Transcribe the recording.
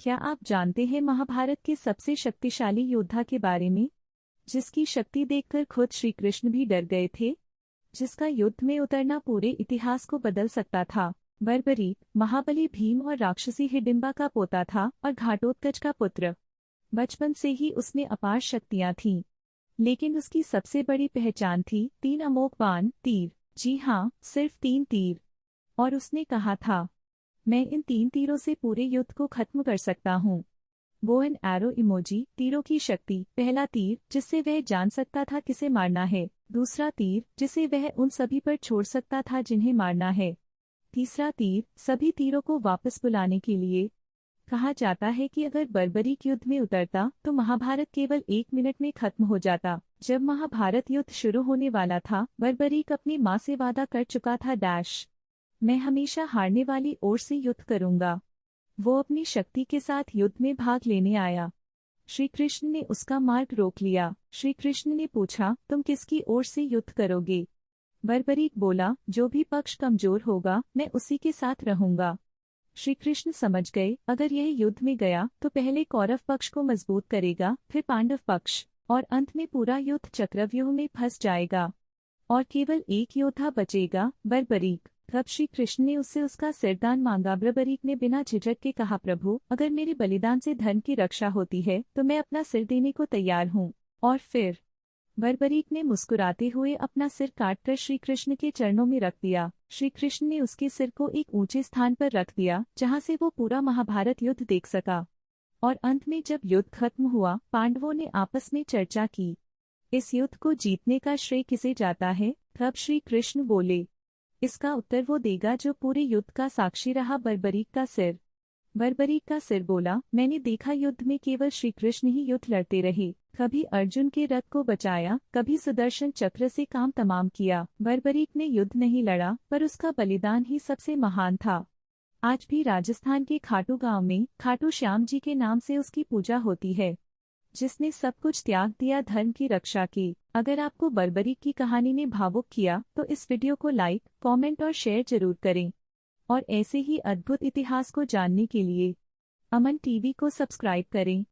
क्या आप जानते हैं महाभारत के सबसे शक्तिशाली योद्धा के बारे में, जिसकी शक्ति देखकर खुद श्री कृष्ण भी डर गए थे, जिसका युद्ध में उतरना पूरे इतिहास को बदल सकता था। बर्बरीक महाबली भीम और राक्षसी हिडिंबा का पोता था और घाटोत्कच का पुत्र। बचपन से ही उसमें अपार शक्तियां थीं, लेकिन उसकी सबसे बड़ी पहचान थी 3 अमोघ बाण, तीर। जी हाँ, सिर्फ 3 तीर। और उसने कहा था, मैं इन 3 तीरों से पूरे युद्ध को खत्म कर सकता हूँ। Bow and arrow emoji. तीरों की शक्ति। पहला तीर, जिससे वह जान सकता था किसे मारना है। दूसरा तीर, जिसे वह उन सभी पर छोड़ सकता था जिन्हें मारना है। तीसरा तीर, सभी तीरों को वापस बुलाने के लिए। कहा जाता है कि अगर बर्बरीक युद्ध में उतरता तो महाभारत केवल 1 मिनट में खत्म हो जाता। जब महाभारत युद्ध शुरू होने वाला था, बर्बरीक अपनी माँ से वादा कर चुका था डैश, मैं हमेशा हारने वाली ओर से युद्ध करूंगा। वो अपनी शक्ति के साथ युद्ध में भाग लेने आया। श्री कृष्ण ने उसका मार्ग रोक लिया। श्री कृष्ण ने पूछा, तुम किसकी ओर से युद्ध करोगे? बर्बरीक बोला, जो भी पक्ष कमजोर होगा मैं उसी के साथ रहूंगा। श्री कृष्ण समझ गए, अगर यह युद्ध में गया तो पहले कौरव पक्ष को मजबूत करेगा, फिर पांडव पक्ष, और अंत में पूरा युद्ध चक्रव्यूह में फंस जाएगा और केवल एक योद्धा बचेगा, बर्बरीक। तब श्री कृष्ण ने उससे उसका सिरदान मांगा। बर्बरीक ने बिना झिझक के कहा, प्रभु, अगर मेरे बलिदान से धर्म की रक्षा होती है तो मैं अपना सिर देने को तैयार हूँ। और फिर बर्बरीक ने मुस्कुराते हुए अपना सिर काटकर श्री कृष्ण के चरणों में रख दिया। श्री कृष्ण ने उसके सिर को एक ऊंचे स्थान पर रख दिया जहां से वो पूरा महाभारत युद्ध देख सका। और अंत में जब युद्ध खत्म हुआ, पांडवों ने आपस में चर्चा की, इस युद्ध को जीतने का श्रेय किसे जाता है? तब श्री कृष्ण बोले, इसका उत्तर वो देगा जो पूरे युद्ध का साक्षी रहा, बर्बरीक का सिर। बर्बरीक का सिर बोला, मैंने देखा युद्ध में केवल श्री कृष्ण ही युद्ध लड़ते रहे। कभी अर्जुन के रथ को बचाया, कभी सुदर्शन चक्र से काम तमाम किया। बर्बरीक ने युद्ध नहीं लड़ा, पर उसका बलिदान ही सबसे महान था। आज भी राजस्थान के खाटू गांव में खाटू श्याम जी के नाम से उसकी पूजा होती है, जिसने सब कुछ त्याग दिया धर्म की रक्षा की। अगर आपको बर्बरीक की कहानी ने भावुक किया तो इस वीडियो को लाइक, कमेंट और शेयर जरूर करें। और ऐसे ही अद्भुत इतिहास को जानने के लिए अमन टीवी को सब्सक्राइब करें।